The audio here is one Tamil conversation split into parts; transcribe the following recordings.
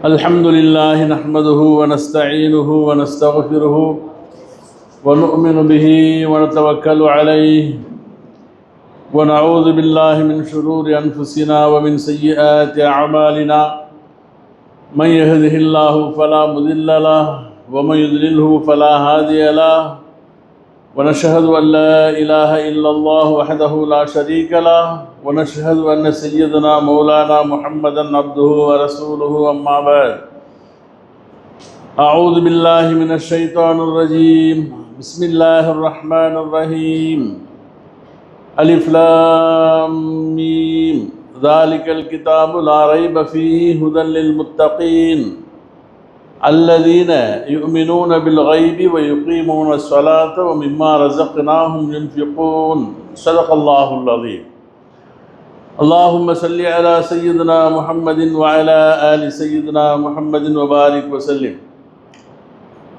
الحمد لله نحمده ونستعينه ونستغفره ونؤمن به ونتوكل عليه ونعوذ بالله من شرور أنفسنا ومن سيئات أعمالنا من يهده الله فلا مضل له ومن يضلله فلا هادي له ونشهد أن لا إله إلا الله وحده لا شريك له ونشهد أن سيدنا مولانا محمدا عبده ورسوله أما بعد أعوذ بالله من الشيطان الرجيم بسم الله الرحمن الرحيم ألف لام ميم ذلك الكتاب لا ريب فيه هدى للمتقين الذين يؤمنون بالغيب ويقيمون الصلاة ومما رزقناهم ينفقون صدق الله العظيم اللهم صل على سيدنا محمد وعلى آل سيدنا محمد وبارك وسلم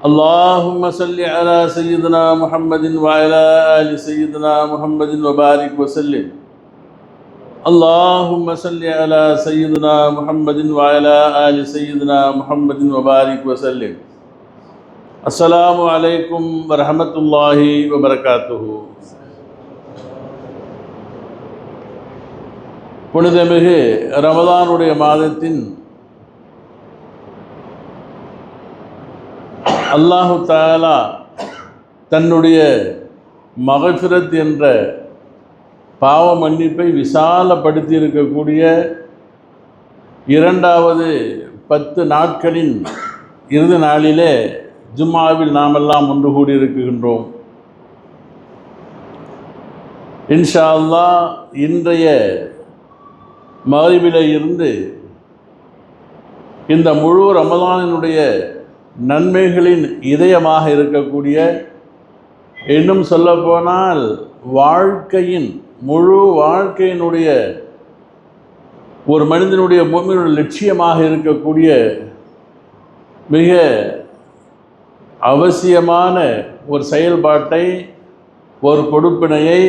اللهم صل على سيدنا محمد وعلى آل سيدنا محمد وبارك وسلم اللهم صل على سيدنا محمد وعلى آل سيدنا محمد وبارك وسلم السلام عليكم ورحمة الله وبركاته. புனிதமிகு ரமதானுடைய மாதத்தின் அல்லாஹு தஆலா தன்னுடைய மக்ஃபிரத் என்ற பாவ மன்னிப்பை விசாலப்படுத்தி இருக்கக்கூடிய இரண்டாவது 10 நாட்களின் இறுதி நாளிலே ஜும்மாவில் நாமெல்லாம் ஒன்று கூடியிருக்கின்றோம். இன்ஷா அல்லாஹ் இன்றைய மக்ரிபிலே இருந்து இந்த முழு ரமதானினுடைய நன்மைகளின் இதயமாக இருக்கக்கூடிய, இன்னும் சொல்லப்போனால் வாழ்க்கையின் முழு வாழ்க்கையினுடைய ஒரு மனிதனுடைய முஃமினுடைய லட்சியமாக இருக்கக்கூடிய மிக அவசியமான ஒரு செயல்பாட்டை, ஒரு கொடுப்பினையை,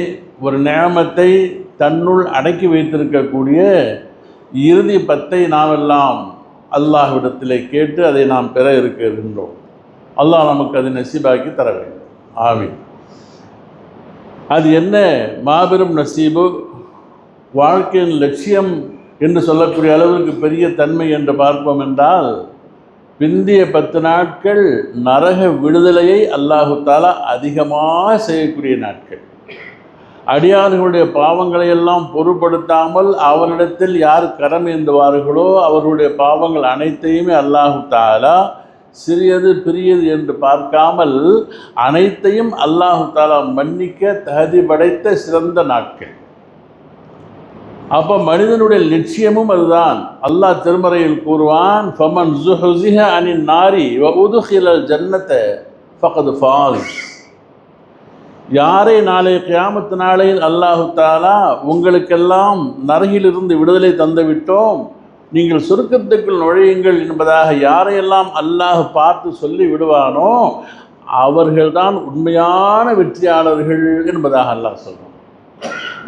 ஒரு நியாமத்தை தன்னுள் அடக்கி வைத்திருக்கக்கூடிய இறுதி 10 நாமெல்லாம் அல்லாஹ்விடத்திலே கேட்டு அதை நாம் பெற இருக்கின்றோம். அல்லாஹ் நமக்கு அதை நசீபாக்கி தர வேண்டும். ஆமீன். அது என்ன மாபெரும் நசீபு, வாழ்க்கையின் லட்சியம் என்று சொல்லக்கூடிய அளவுக்கு பெரிய தன்மை என்று பார்ப்போம் என்றால், பிந்திய 10 நாட்கள் நரக விடுதலையை அல்லாஹு தஆலா அதிகமாக செய்யக்கூடிய நாட்கள். அடியார்களுடைய பாவங்களை எல்லாம் பொருட்படுத்தாமல் அவரிடத்தில் யார் கரம் ஏந்துவார்களோ அவர்களுடைய பாவங்கள் அனைத்தையுமே அல்லாஹு தஆலா சிறியது பெரியது என்று பார்க்காமல் அனைத்தையும் அல்லாஹு தஆலா மன்னிக்க தகுதி படைத்த சிறந்த நாட்கள். அப்போ மனிதனுடைய லட்சியமும் அதுதான். அல்லாஹ் திருமறையில் கூறுவான், ஃபமன் ஸுஹ்ஸிஹ அனின் நாரி வ உத்கிலல் ஜன்னத ஃபகத் ஃபாஸ். யாரை நாளை கியாமத் நாளையில் அல்லாஹு தஆலா உங்களுக்கெல்லாம் நரகிலிருந்து விடுதலை தந்து விட்டோம், நீங்கள் சுருக்கத்துக்குள் நுழையுங்கள் என்பதாக யாரையெல்லாம் அல்லாஹ் பார்த்து சொல்லி விடுவானோ அவர்கள்தான் உண்மையான வெற்றியாளர்கள் என்பதாக அல்லாஹ் சொல்கிறான்.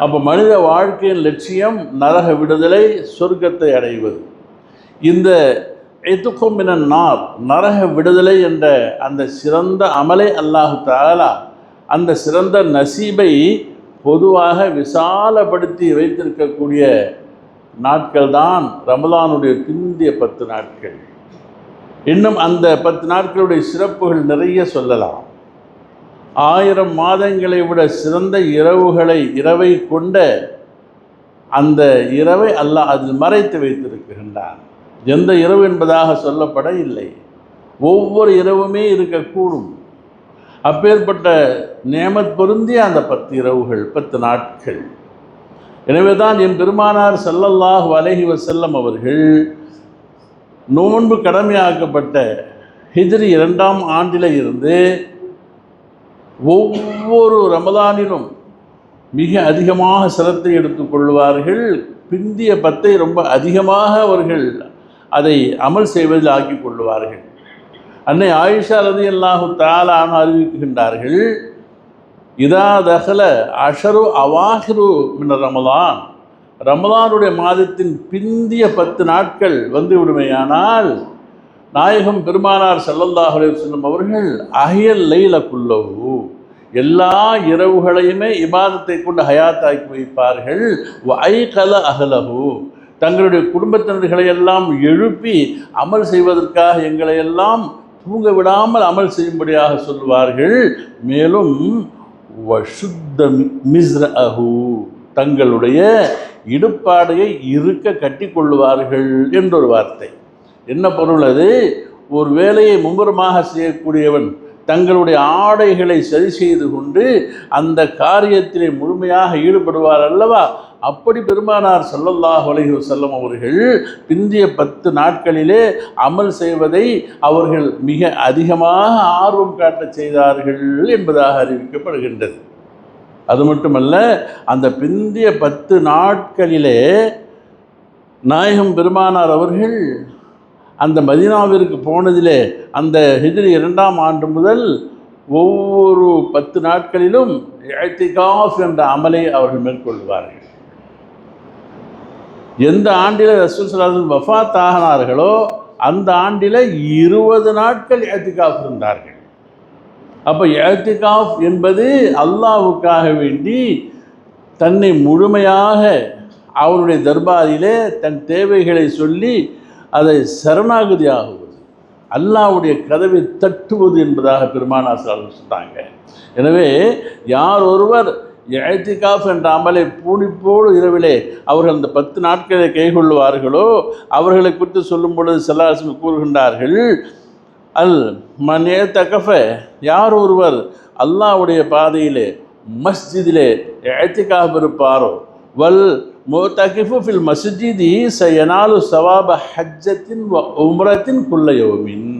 அப்போ மனித வாழ்க்கையின் லட்சியம் நரக விடுதலை, சொர்க்கத்தை அடைவது. இந்த இத்கும் மினன் நார், நரக விடுதலை என்ற அந்த சிறந்த அமலை அல்லாஹு தஆலா அந்த சிறந்த நசீபை பொதுவாக விசாலப்படுத்தி வைத்திருக்கக்கூடிய நாட்கள் தான் ரமலானுடைய பிந்திய 10 நாட்கள். இன்னும் அந்த 10 நாட்களுடைய சிறப்புகள் நிறைய சொல்லலாம். 1000 மாதங்களை விட சிறந்த இரவை கொண்ட அந்த இரவை அல்லாஹ் அதில் மறைத்து வைத்திருக்கின்றான். எந்த இரவு என்பதாக சொல்லப்பட இல்லை, ஒவ்வொரு இரவுமே இருக்கக்கூடும். அப்பேற்பட்ட நேமத் பொருந்திய அந்த 10 இரவுகள் 10 நாட்கள். எனவே தான் என் பெருமானார் ஸல்லல்லாஹு அலைஹி வஸல்லம் அவர்கள் நோன்பு கடமையாக்கப்பட்ட ஹிஜ்ரி 2ஆம் ஆண்டில் இருந்து ஒவ்வொரு ரமதானிலும் மிக அதிகமாக சிரத்தை எடுத்துக்கொள்வார்கள். பிந்திய 10 ரொம்ப அதிகமாக அவர்கள் அதை அமல் செய்வதில் ஆக்கிக் கொள்வார்கள். அன்னை ஆயிஷா ரலியல்லாஹு தஆலா அன்ஹா அறிவிக்கின்றார்கள், இதா தஹல அஷரு அவாஹிரு மின் ரமலான், ரமலானுடைய மாதத்தின் பிந்திய 10 நாட்கள் வந்து விடுமையானால் நாயகம் பெருமானார் ஸல்லல்லாஹு அலைஹி வஸல்லம் அவர்கள் அஹ்யல் லைல குல்லஹு, எல்லா இரவுகளையுமே இபாதத்தை கொண்டு ஹயாத்தாக்கி வைப்பார்கள். வஐகல அஹ்லஹு, தங்களுடைய குடும்பத்தினர்களை எல்லாம் எழுப்பி அமல் செய்வதற்காக எங்களை எல்லாம் தூங்க விடாமல் அமல் செய்யும்படியாக சொல்வார்கள். மேலும் வஷுத்த மிஸ்ரஹு, தங்களுடைய இடுப்பாடையை இருக்க கட்டி கொள்வார்கள் என்றொரு வார்த்தை. என்ன பொருள் அது? ஒரு வேலையை மும்முரமாக செய்யக்கூடியவன் தங்களுடைய ஆடைகளை சரி செய்து கொண்டு அந்த காரியத்திலே முழுமையாக ஈடுபடுவார் அல்லவா? அப்படி பெருமானார் ஸல்லல்லாஹு அலைஹி வஸல்லம் அவர்கள் பிந்திய 10 நாட்களிலே அமல் செய்வதை அவர்கள் மிக அதிகமாக ஆர்வம் காட்டச் செய்தார்கள் என்பதாக அறிவிக்கப்படுகின்றது. அது மட்டுமல்ல, அந்த பிந்திய 10 நாட்களிலே நாயகம் பெருமானார் அவர்கள் அந்த மதீனாவிற்கு போனதிலே அந்த ஹிஜ்ரி 2ஆம் ஆண்டு முதல் ஒவ்வொரு 10 நாட்களிலும் இஅ்திகாஃப் என்ற அமலை அவர்கள் மேற்கொள்வார்கள். எந்த ஆண்டில் ரசூல் ஸல்லல்லாஹு அலைஹி வஸல்லம் வஃபாத் ஆனார்களோ அந்த ஆண்டில் 20 நாட்கள் இஅ்திகாஃப் இருந்தார்கள். அப்போ இஅ்திகாஃப் என்பது அல்லாஹ்வுக்காக வேண்டி தன்னை முழுமையாக அவருடைய தர்பாரிலே தன் தேவைகளை சொல்லி அதை சரணாகதி ஆகுவது, அல்லாஹ்வுடைய கதவை தட்டுவது என்பதாக பெருமானார் ஸல்லல்லாஹு அலைஹி வஸல்லம் சொன்னாங்க. எனவே யார் ஒருவர் இஅ்திகாஃப் என்ற அமலை பூணிப்போடு இரவிலே அவர்கள் அந்த 10 நாட்களை கைகொள்வார்களோ அவர்களை குறித்து சொல்லும் பொழுது ஸல்லல்லாஹு அலைஹி வஸல்லம் கூறுகின்றார்கள், அல் மன் இஅ்தகஃப, யார் ஒருவர் அல்லாஹ்வுடைய பாதையிலே மஸ்ஜிதிலே இஅ்திகாஃப் இருப்பாரோ, வல் முஅ்தகிஃபு ஃபில் மஸ்ஜிதி சயனாலு ஸவாப ஹஜ்ஜத்தின் வ உம்ரத்தின் குல்ல யௌமின்,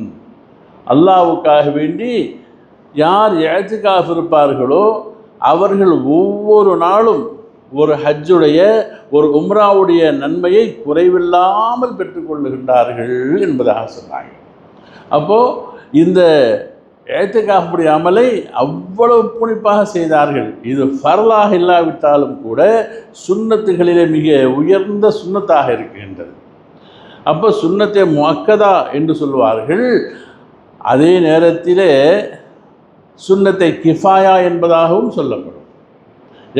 அல்லாஹ்வுக்காக வேண்டி யார் இஅ்திகாஃப் இருப்பார்களோ அவர்கள் ஒவ்வொரு நாளும் ஒரு ஹஜ்ஜுடைய ஒரு உம்ராவுடைய நன்மையை குறைவில்லாமல் பெற்றுக்கொள்ளுகின்றார்கள் என்பதாக சொன்னாங்க. அப்போது இந்த இஅ்திகாஃபுடைய அமலை அவ்வளவு புனிப்பாக செய்தார்கள். இது ஃபர்லாக இல்லாவிட்டாலும் கூட சுன்னத்துகளிலே மிக உயர்ந்த சுன்னத்தாக இருக்கின்றது. அப்போ சுன்னத்தை முஅக்கதா என்று சொல்வார்கள். அதே நேரத்திலே சுன்னத்தை கிஃபாயா என்பதாகவும் சொல்லப்படும்.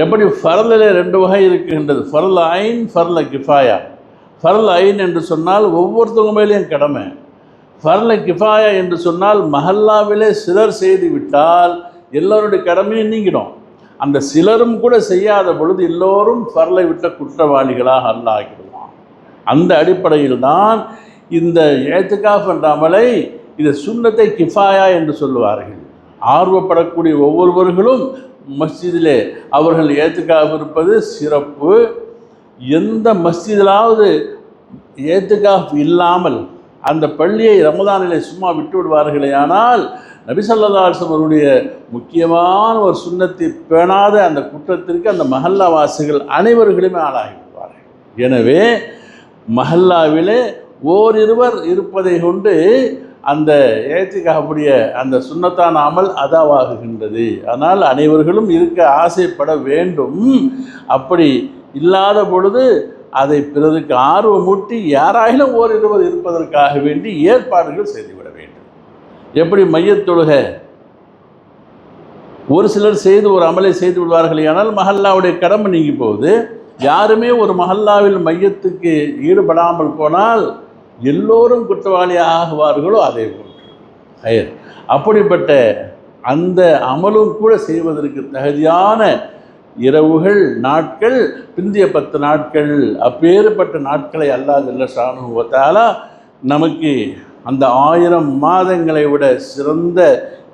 எப்படி ஃபர்லில் 2 வகை இருக்கின்றது, ஃபர்ல் ஐன், ஃபர்ல் கிஃபாயா. ஃபர்ல் ஐன் என்று சொன்னால் ஒவ்வொருத்தவங்க மேலேயும் கடமை. ஃபர்ல் கிஃபாயா என்று சொன்னால் மஹல்லாவிலே சிலர் செய்து விட்டால் எல்லோருடைய கடமையும் நீங்கிடும். அந்த சிலரும் கூட செய்யாத பொழுது எல்லோரும் ஃபர்லை விட்ட குற்றவாளிகளாக அல்லாஹ் ஆக்கிடுவான். அந்த அடிப்படையில் தான் இந்த இஅ்திகாஃப் என்ற அமலை இது சுன்னத்தை கிஃபாயா என்று சொல்லுவார்கள். ஆர்வப்படக்கூடிய ஒவ்வொருவர்களும் மஸ்ஜிதிலே அவர்கள் இஅ்திகாஃப் இருப்பது சிறப்பு. எந்த மஸ்ஜிதிலாவது இஅ்திகாஃப் இல்லாமல் அந்த பள்ளியை ரமதானிலே சும்மா விட்டு விடுவார்களே ஆனால் நபி ஸல்லல்லாஹு அலைஹி வஸல்லம் அவருடைய முக்கியமான ஒரு சுன்னத்தை பேணாத அந்த குற்றத்திற்கு அந்த மஹல்லா வாசிகள் அனைவர்களுமே ஆளாகிவிடுவார்கள். எனவே மஹல்லாவிலே ஓரிருவர் இருப்பதை கொண்டு அந்த இஅ்திகாஃபுடைய அந்த சுன்னத்தான அமல் அதாவாகுகின்றது. ஆனால் அனைவர்களும் இருக்க ஆசைப்பட வேண்டும். அப்படி இல்லாத பொழுது அதை பிறருக்கு ஆர்வமூட்டி யாராயிலும் ஓரிருவர் இருப்பதற்காக வேண்டி ஏற்பாடுகள் செய்துவிட வேண்டும். எப்படி மையத் தொழுகை ஒரு சிலர் செய்து ஒரு அமலை செய்து விடுவார்கள், ஆனால் மஹல்லாவுடைய கடமை நீங்கி போகுது. யாருமே ஒரு மஹல்லாவில் மையத்துக்கு ஈடுபடாமல் போனால் எல்லோரும் குற்றவாளியாக ஆகுவார்களோ அதே போன்று அப்படிப்பட்ட அந்த அமலும் கூட செய்வதற்கு தகுதியான இரவுகள், நாட்கள், பிந்திய 10 நாட்கள். அப்பேற்பட்ட நாட்களை அல்லாஹ் ஜல்ல ஷானுஹு வ தஆலா நமக்கு அந்த 1000 மாதங்களை விட சிறந்த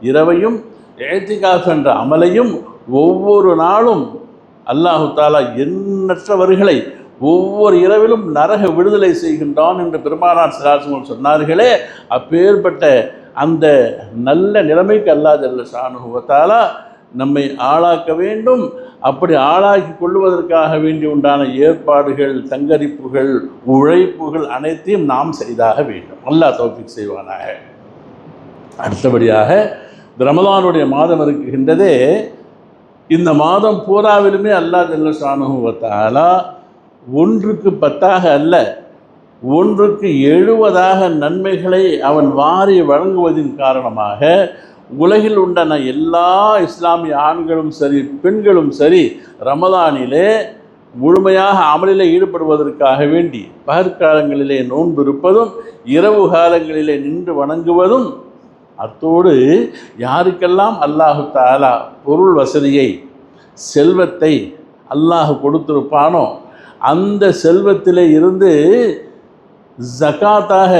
இரவையும் இஅ்திகாஃப் என்ற அமலையும் ஒவ்வொரு நாளும் அல்லாஹு தஆலா எண்ணற்றவர்களை ஒவ்வொரு இரவிலும் நரக விடுதலை செய்கின்றான் என்று பெருமானார் ஸல்லல்லாஹு அலைஹி வஸல்லம் சொன்னார்களே. அப்பேற்பட்ட அந்த நல்ல நிலைமைக்கு அல்லாஹ் ஜல்ல ஷானுஹு வ தஆலா நம்மை ஆளாக்க வேண்டும். அப்படி ஆளாக்கி கொள்வதற்காக வேண்டி உண்டான ஏற்பாடுகள், தங்கரிப்புகள், உழைப்புகள் அனைத்தையும் நாம் செய்தாக வேண்டும். அல்லாஹ் தௌஃபீக் செய்வானாக. அடுத்தபடியாக ரமலானுடைய மாதம் இருக்கின்றதே, இந்த மாதம் பூராவிலுமே அல்லாஹ் ஜல்ல ஷானுஹு வ தஆலா 1க்கு 10 அல்ல ஒன்றுக்கு 70 நன்மைகளை அவன் வாரி வழங்குவதின் காரணமாக உலகில் உண்டான எல்லா இஸ்லாமிய ஆண்களும் சரி பெண்களும் சரி ரமலானிலே முழுமையாக அமலிலே ஈடுபடுவதற்காக வேண்டி பகற்காலங்களிலே நோன்பு இருப்பதும் இரவு காலங்களிலே நின்று வணங்குவதும், அத்தோடு யாருக்கெல்லாம் அல்லாஹு தஆலா பொருள் வசதியை செல்வத்தை அல்லாஹ் கொடுத்திருப்பானோ அந்த செல்வத்திலே இருந்து ஜகாத்தாக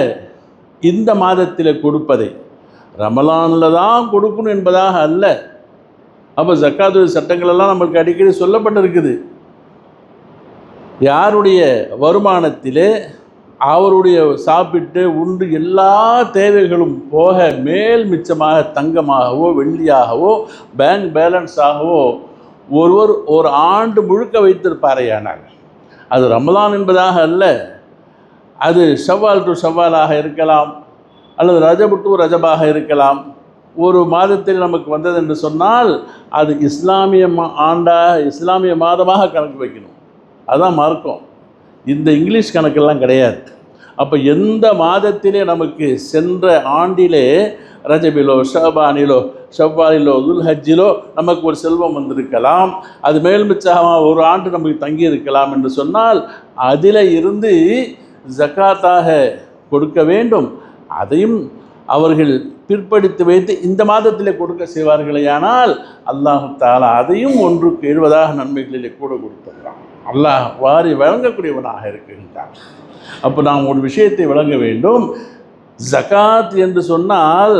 இந்த மாதத்தில் கொடுப்பதை ரமலானில் தான் கொடுக்கணும் என்பதாக அல்ல. அப்போ ஜக்காத்து சட்டங்களெல்லாம் நம்மளுக்கு அடிக்கடி சொல்லப்பட்டிருக்குது. யாருடைய வருமானத்திலே அவருடைய சாப்பிட்டு உண்டு எல்லா தேவைகளும் போக மேல் மிச்சமாக தங்கமாகவோ வெள்ளியாகவோ பேங்க் பேலன்ஸாகவோ ஒருவர் ஒரு ஆண்டு முழுக்க வைத்திருப்பாரையானாங்க. அது ரமலான் என்பதாக அல்ல, அது ஷவ்வால் டு ஷவ்வாலாக இருக்கலாம், அல்லது ரஜபு டு ரஜபாக இருக்கலாம். ஒரு மாதத்தில் நமக்கு வந்தது என்று சொன்னால் அது இஸ்லாமிய இஸ்லாமிய மாதமாக கணக்கு வைக்கணும். அதுதான் மார்க்கம். இந்த இங்கிலீஷ் கணக்கெல்லாம் கிடையாது. அப்போ எந்த மாதத்திலே நமக்கு சென்ற ஆண்டிலே ரஜபிலோ ஷபானிலோ ஷவ்வாலிலோ துல்ஹஜ்ஜிலோ நமக்கு ஒரு செல்வம் வந்திருக்கலாம், அது மேல் மிச்சமாக ஒரு ஆண்டு நமக்கு தங்கி இருக்கலாம் என்று சொன்னால் அதில் இருந்து ஜக்காத்தாக கொடுக்க வேண்டும். அதையும் அவர்கள் பிற்படுத்தி வைத்து இந்த மாதத்திலே கொடுக்க செய்வார்களேயானால் அல்லாஹு தஆலா அதையும் ஒன்றுக்கு 70 நன்மைகளிலே கூட கொடுத்துள்ளான். அல்லாஹ் வாரி வழங்கக்கூடியவனாக இருக்கின்றான். அப்போ நாம் ஒரு விஷயத்தை விளங்க வேண்டும். ஜகாத் என்று சொன்னால்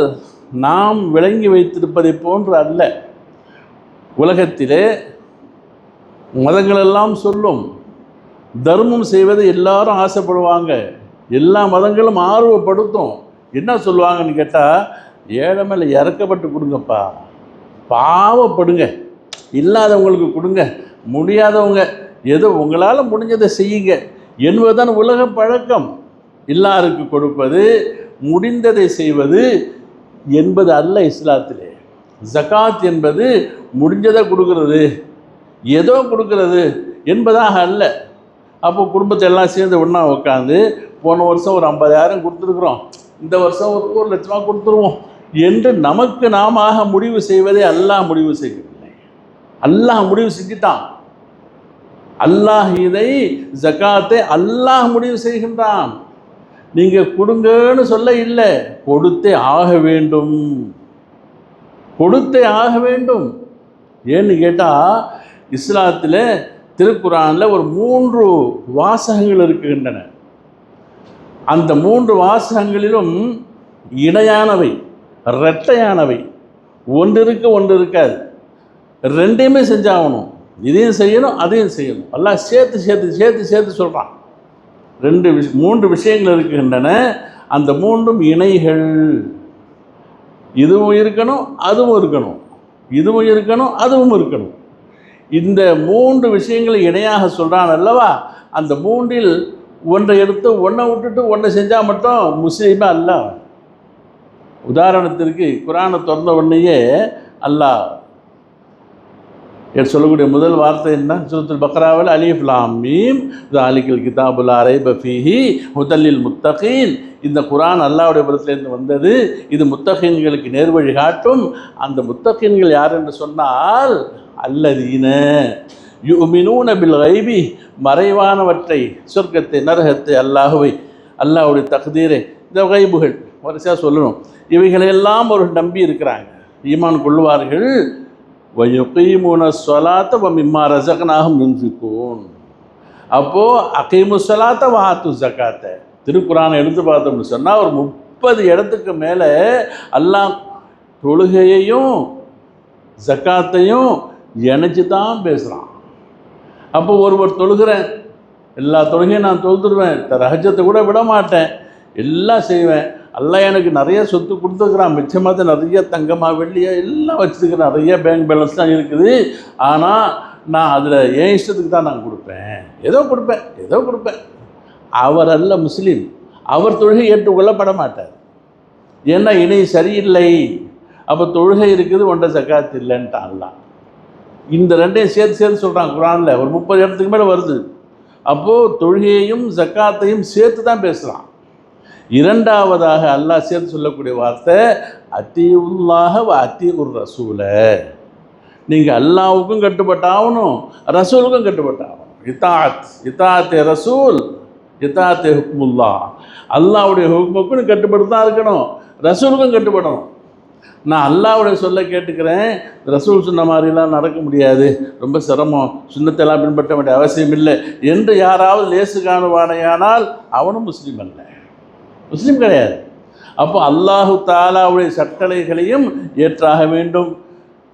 நாம் விளங்கி வைத்திருப்பதை போன்று அல்ல. உலகத்திலே மதங்களெல்லாம் சொல்லும், தர்மம் செய்வதை எல்லாரும் ஆசைப்படுவாங்க, எல்லா மதங்களும் ஆர்வப்படுத்தும். என்ன சொல்லுவாங்கன்னு கேட்டால், ஏழை மேலே இறக்கப்பட்டு கொடுங்கப்பா, பாவப்படுங்க, இல்லாதவங்களுக்கு கொடுங்க, முடியாதவங்க ஏதோ உங்களால் முடிஞ்சதை செய்யுங்க என்பதுதான் உலக பழக்கம். எல்லாருக்கு கொடுப்பது, முடிந்ததை செய்வது என்பது அல்ல இஸ்லாத்திலே. ஜகாத் என்பது முடிஞ்சதை கொடுக்கறது, ஏதோ கொடுக்கறது என்பதாக அல்ல. அப்போ குடும்பத்தை எல்லாம் சேர்ந்து ஒன்றா உட்காந்து போன வருஷம் ஒரு 50,000 கொடுத்துருக்குறோம், இந்த வருஷம் ஒரு 1,00,000 கொடுத்துருவோம் என்று நமக்கு நாம முடிவு செய்வதை அல்லாஹ் முடிவு செய்யவில்லை. அல்லாஹ் முடிவு செஞ்சுட்டான். அல்லாஹ் இதை ஜகாத்தை அல்லாஹ் முடிவு செய்கின்றான். நீங்கள் கொடுங்கன்னு சொல்ல இல்லை, கொடுத்தே ஆக வேண்டும், கொடுத்தே ஆக வேண்டும். ஏன்னு கேட்டால் இஸ்லாத்தில் திருக்குரானில் ஒரு 3 வாசகங்கள் இருக்கின்றன. அந்த 3 வாசகங்களிலும் இணையானவை, இரட்டையானவை, ஒன்று இருக்க ஒன்று இருக்காது. ரெண்டையுமே செஞ்சாகணும். இதையும் செய்யணும் அதையும் செய்யணும். எல்லாம் சேர்த்து சேர்த்து சேர்த்து சேர்த்து சொல்கிறான். 3 விஷயங்கள் இருக்கின்றன. அந்த 3ம் இணைகள். இதுவும் இருக்கணும் அதுவும் இருக்கணும், இதுவும் இருக்கணும் அதுவும் இருக்கணும். இந்த 3 விஷயங்களை இணையாக சொல்கிறான் அல்லவா. அந்த 3இல் ஒன்றை எடுத்து ஒன்றை விட்டுட்டு ஒன்றை செஞ்சால் மட்டும் முஸ்லீமே அல்ல. உதாரணத்திற்கு குரானை திறந்த உடனேயே அல்லாஹ் சொல்லக்கூடிய முதல் வார்த்தை என்ன? சூரத்துல் பக்ராவில் அலிஃப் லாம் மீம் ஸாலிகல் கிதாபு லா ரைப ஃபீஹி ஹுதல் லில் முத்தகீன். இந்த குரான் அல்லாஹ்வுடைய புறத்திலிருந்து வந்தது, இது முத்தகீன்களுக்கு நேர்வழி காட்டும். அந்த முத்தகீன்கள் யார் என்று சொன்னால் அல்லதீன யுமினூன பில் கைபி, மறைவானவற்றை, சொர்க்கத்தை, நரகத்தை, அல்லாஹ்வுடைய தக்தீரை, இந்த கைபுகள் வரிசையாக சொல்லணும். இவைகளெல்லாம் ஒரு நம்பி இருக்கிறாங்க, ஈமான் கொள்வார்கள். வயுகீமுன ஸலாத்த வமிம்மா ரஸக்னாஹும் யுன்ஃபிகூன். அப்போது அகீமு ஸலாத்த வஆத்து ஸகாத்த. திருக்குரானை எடுத்து பார்த்தோம்னு சொன்னால் ஒரு 30 இடத்துக்கு மேலே அல்லாஹ் தொழுகையையும் ஜக்காத்தையும் இணைச்சி தான் பேசுகிறான். அப்போ ஒருவர் தொழுகிறேன், எல்லா தொழுகையும் நான் தொழுதுருவேன், தஹஜ்ஜத்தை கூட விட மாட்டேன், எல்லாம் செய்வேன், அல்லாஹ் எனக்கு நிறைய சொத்து கொடுத்துருக்குறான், மிச்சமாக நிறைய தங்கமாக வெள்ளியாக எல்லாம் வச்சுருக்கிறேன், நிறைய பேங்க் பேலன்ஸ் தான் இருக்குது. ஆனால் நான் அதில் என் இஷ்டத்துக்கு தான் நான் கொடுப்பேன், ஏதோ கொடுப்பேன். அவர் அல்ல முஸ்லீம். அவர் தொழுகை ஏற்றுக்கொள்ளப்பட மாட்டார். ஏன்னா இணை சரியில்லை. அப்போ தொழுகை இருக்குது, ஒன்றை ஜக்காத் இல்லைன்ட்டான் அல்லாஹ். இந்த ரெண்டையும் சேர்த்து சொல்கிறான் குரானில். ஒரு 30 இடத்துக்கு மேலே வருது. அப்போது தொழுகையையும் ஜக்காத்தையும் சேர்த்து தான் பேசுகிறான். இரண்டாவதாக அல்லாஹ் சேர்த்து சொல்லக்கூடிய வார்த்தை அத்தியுல்லாஹ வ அத்தியுர் ரசூல. நீங்கள் அல்லாவுக்கும் கட்டுப்பட்டாகணும், ரசூலுக்கும் கட்டுப்பட்டாகணும். இத்தாத்தே ரசூல் இத்தாத்தே ஹுக்முல்லா. அல்லாவுடைய ஹுக்முக்கும் கட்டுப்பட்டு தான் இருக்கணும், ரசூலுக்கும் கட்டுப்படணும். நான் அல்லாவுடைய சொல்ல கேட்டுக்கிறேன், ரசூல் சொன்ன மாதிரிலாம் நடக்க முடியாது, ரொம்ப சிரமம், சுன்னத்தெல்லாம் பின்பற்ற வேண்டிய அவசியம் இல்லை என்று யாராவது லேசு காணுவானையானால் அவனும் முஸ்லீம் அல்ல, முஸ்லீம் கிடையாது. அப்போ அல்லாஹு தாலாவுடைய சட்டளைகளையும் ஏற்றாக வேண்டும்,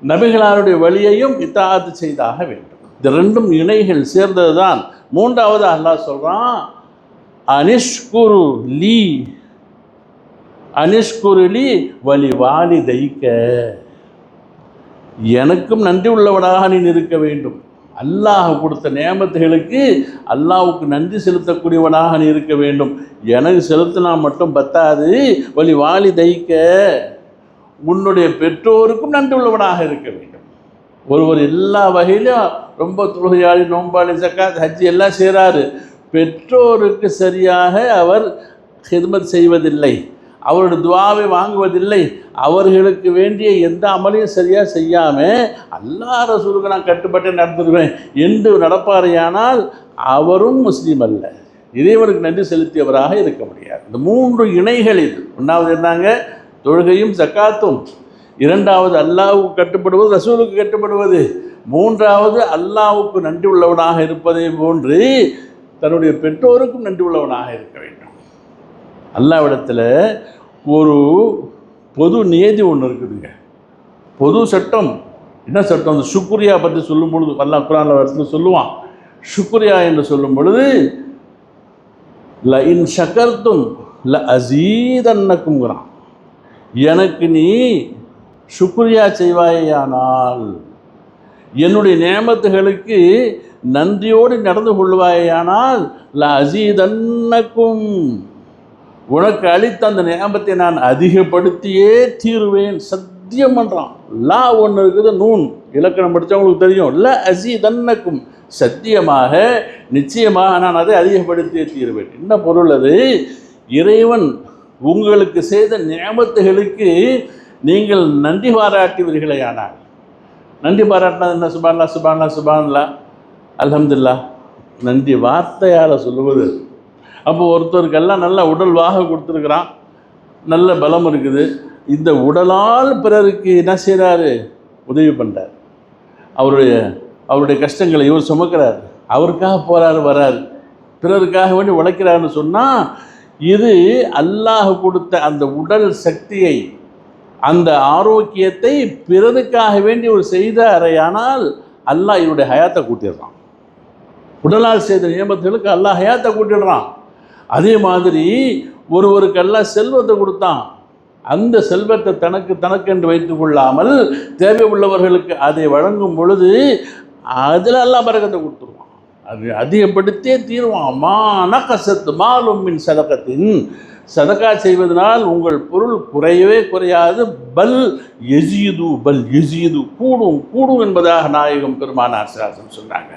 நபிகளாருடைய வழியையும் இத்தாஅத்து செய்தாக வேண்டும். இந்த ரெண்டும் இணைகள் சேர்ந்தது தான். மூன்றாவது அல்லாஹ் சொல்கிறான், அனிஷ்குரு லி வலி வாலிதைக்க. எனக்கும் நன்றி உள்ளவனாக நீ இருக்க வேண்டும். அல்லாஹ் கொடுத்த நேமத்துகளுக்கு அல்லாஹ்வுக்கு நன்றி செலுத்தக்கூடியவனாக நீ இருக்க வேண்டும். எனக்கு செலுத்தினா மட்டும் பத்தாது, வலி வாலிதைக்க, உன்னுடைய பெற்றோருக்கும் நன்றி உள்ளவனாக இருக்க வேண்டும். ஒருவர் எல்லா வகையிலும் ரொம்ப தொழுகையாளி, நோம்பாளி, ஜக்காத், ஹஜ்ஜி எல்லாம் செய்கிறாரு, பெற்றோருக்கு சரியாக அவர் ஹித்மத் செய்வதில்லை, அவருடைய துவாவை வாங்குவதில்லை, அவர்களுக்கு வேண்டிய எந்த அமலையும் சரியாக செய்யாமல் அல்லாஹ் ரசூலுக்கு நான் கட்டுப்பட்டு நடந்துடுவேன் என்று நடப்பாரையானால் அவரும் முஸ்லீம் அல்ல, இறைவனுக்கு நன்றி செலுத்தியவராக இருக்க முடியாது. இந்த மூன்று இணைகள் இது. ஒன்றாவது என்னங்க, தொழுகையும் ஜக்காத்தும். இரண்டாவது அல்லாஹ்வுக்கு கட்டுப்படுவது, ரசூலுக்கு கட்டுப்படுவது. மூன்றாவது அல்லாஹ்வுக்கு நன்றி உள்ளவனாக இருப்பதை போன்று தன்னுடைய பெற்றோருக்கும் நன்றி உள்ளவனாக இருக்க வேண்டும். அல்லாஹ்விடத்தில் ஒரு பொது நியதி ஒன்று இருக்குதுங்க, பொது சட்டம். என்ன சட்டம்? அந்த சுக்ரியா பற்றி சொல்லும் பொழுது அல்லாஹ் குர்ஆன்ல வருஷத்தில் சொல்லுவான். சுக்ரியா என்று சொல்லும் பொழுது ல இன் ஷக்கர்தும் ல அஸீதன்னக்கும்ங்கிறான். எனக்கு நீ சுக்ரியா செய்வாயானால், என்னுடைய நேமத்துகளுக்கு நன்றியோடு நடந்து கொள்வாயானால் ல அஸீதன்னக்கும், உனக்கு அளித்த அந்த நேமத்தை நான் அதிகப்படுத்தியே தீருவேன், சத்தியம் பண்ணுறான். லா ஒன்று இருக்குது, நூன் இலக்கணம் படித்தவங்களுக்கு தெரியும். ல அஸீதன்னக்கும், சத்தியமாக நிச்சயமாக நான் அதை அதிகப்படுத்தியே தீருவேன். என்ன பொருள் அது? இறைவன் உங்களுக்கு செய்த நேமத்துகளுக்கு நீங்கள் நன்றி பாராட்டுவீர்களே. ஆனால் நன்றி பாராட்டினது என்ன? சுபான்லா சுபான்லா சுபான்லா அல்ஹம்துலில்லாஹ், நன்றி வார்த்தையால் சொல்லுவது. அப்போ ஒருத்தருக்கெல்லாம் நல்ல உடல் வாக கொடுத்துருக்குறான், நல்ல பலம் இருக்குது, இந்த உடலால் பிறருக்கு என்ன செய்கிறாரு? உதவி பண்ணுறார். அவருடைய கஷ்டங்களை இவர் சுமக்கிறார், அவருக்காக போகிறாரு, வராரு, பிறருக்காக வேண்டி உழைக்கிறாருன்னு சொன்னால் இது அல்லாஹ் கொடுத்த அந்த உடல் சக்தியை, அந்த ஆரோக்கியத்தை பிறருக்காக வேண்டி ஒரு செய்தாரையானால் அல்லாஹ் இவருடைய ஹயாத்தை கூட்டிடுறான். உடலால் செய்த நியமத்துகளுக்கு அல்லாஹ் ஹயாத்தை கூட்டிடுறான். அதே மாதிரி ஒருவருக்கு எல்லாம் செல்வத்தை கொடுத்தான், அந்த செல்வத்தை தனக்கென்று வைத்துக் கொள்ளாமல் தேவை உள்ளவர்களுக்கு அதை வழங்கும் பொழுது அதில் எல்லாம் பரக்கத்தை கொடுத்துருவான், அது அதிகப்படுத்தியே தீருவான். நகசத் மாலும் மின் சதகத்தின், சதகா செய்வதனால் உங்கள் பொருள் குறையவே குறையாது, பல் எஜீது கூடும் என்பதாக நாயகம் பெருமானார் ஸல்லல்லாஹு சொன்னாங்க.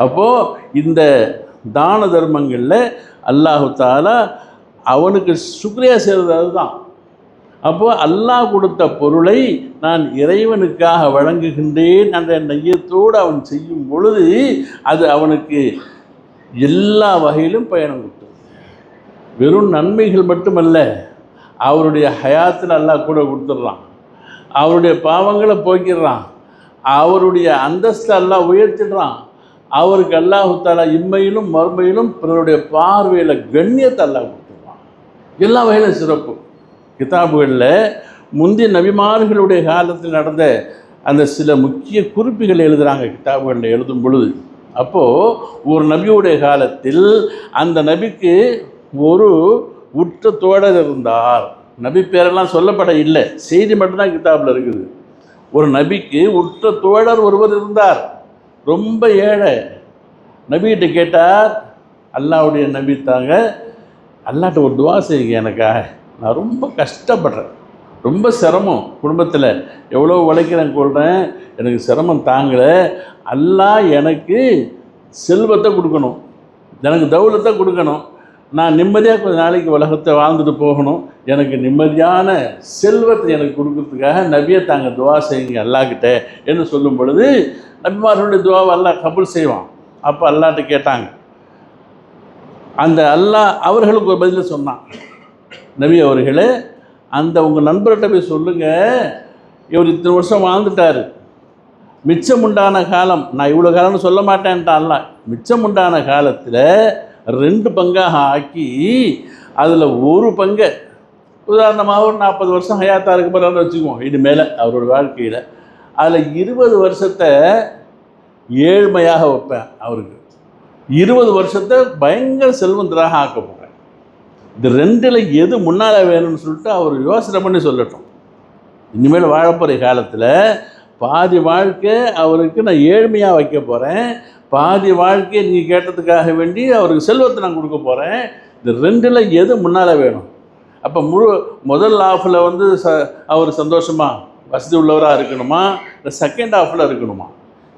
அப்போது இந்த தான தர்மங்களில் அல்லாஹு தாலா அவனுக்கு சுக்ரியா செய்கிறது அதுதான். அப்போது அல்லாஹ் கொடுத்த பொருளை நான் இறைவனுக்காக வழங்குகின்றேன் என்ற நையத்தோடு அவன் செய்யும் பொழுது அது அவனுக்கு எல்லா வகையிலும் பயணம் கொடுத்தது. வெறும் நன்மைகள் மட்டுமல்ல, அவருடைய ஹயாத்தில் அல்லாஹ் கூட கொடுத்துட்றான், அவருடைய பாவங்களை போக்கிடுறான், அவருடைய அந்தஸ்தை அல்லாஹ் உயர்த்திடுறான், அவருக்கு அல்லாஹு தாலா இம்மையிலும் மறுமையிலும் பிறருடைய பார்வையில் கண்ணியத்தை அல்லாஹ் கொடுத்துருவான். எல்லா வகையிலும் சிறப்பு. கிதாபுகளில் முந்தைய நபிமார்களுடைய காலத்தில் நடந்த அந்த சில முக்கிய குறிப்புகள் எழுதுகிறாங்க கிதாபுகளில் எழுதும் பொழுது. அப்போது ஒரு நபியுடைய காலத்தில் அந்த நபிக்கு ஒரு உற்ற தோழர் இருந்தார். நபி பேரெல்லாம் சொல்லப்பட இல்லை, செய்தி மட்டும்தான் கிதாபில் இருக்குது. ஒரு நபிக்கு உற்ற தோழர் ஒருவர் இருந்தார், ரொம்ப ஏழை. நபிகிட்ட கேட்டார், அல்லாஹ்வுடைய நபி தாங்க, அல்லாஹ்ட்ட ஒரு துவா செய்யுங்க எனக்காக, நான் ரொம்ப கஷ்டப்படுறேன், ரொம்ப சிரமம், குடும்பத்தில் எவ்வளோ உழைக்கிறேன் கொள்கிறேன், எனக்கு சிரமம் தாங்கலை, அல்லாஹ் எனக்கு செல்வத்தை கொடுக்கணும், எனக்கு தௌலத்தை கொடுக்கணும், நான் நிம்மதியாக கொஞ்சம் நாளைக்கு உலகத்தை வாழ்ந்துட்டு போகணும், எனக்கு நிம்மதியான செல்வத்தை எனக்கு கொடுக்கறதுக்காக நபியை தாங்க துவா செய்யுங்க அல்லாஹ்கிட்ட என்று சொல்லும் பொழுது நபிமார்களுடைய துவாவை அல்லாஹ் கபூல் செய்வான். அப்போ அல்லாஹ்ட்ட கேட்டாங்க. அந்த அல்லாஹ் அவர்களுக்கு ஒரு பதில் சொன்னான், நபி அவர்களே, அந்த உங்கள் நண்பர்கிட்ட போய் சொல்லுங்கள், இவர் இத்தனை வருஷம் வாழ்ந்துட்டார், மிச்சம் உண்டான காலம், நான் இவ்வளோ காலம்னு சொல்ல மாட்டேன்ட்டான்ல, மிச்சம் உண்டான காலத்தில் 2 பங்காக ஆக்கி அதில் ஒரு பங்கை, உதாரணமாக ஒரு 40 வருஷம் ஹயாத்தா இருக்க போகிறான்னு வச்சுக்குவோம், இது மேலே அவரோட வாழ்க்கையில், அதில் 20 வருஷத்தை ஏழ்மையாக வைப்பேன், அவருக்கு 20 வருஷத்தை பயங்கர செல்வந்தராக ஆக்க போகிறேன். இது 2ல் எது முன்னால் வேணும்னு சொல்லிட்டு அவர் யோசனை பண்ணி சொல்லட்டும். இனிமேல் வாழப்போகிற காலத்தில் பாதி வாழ்க்கை அவருக்கு நான் ஏழ்மையாக வைக்க போகிறேன், பாதி வாழ்க்கையை நீங்கள் கேட்டதுக்காக வேண்டி அவருக்கு செல்வத்தை நான் கொடுக்க போகிறேன், இந்த 2ல் எது முன்னால் வேணும்? அப்போ முதல் ஹாஃபில் வந்து அவர் சந்தோஷமாக வசதி உள்ளவராக இருக்கணுமா, இல்லை செகண்ட் ஹாஃபில் இருக்கணுமா?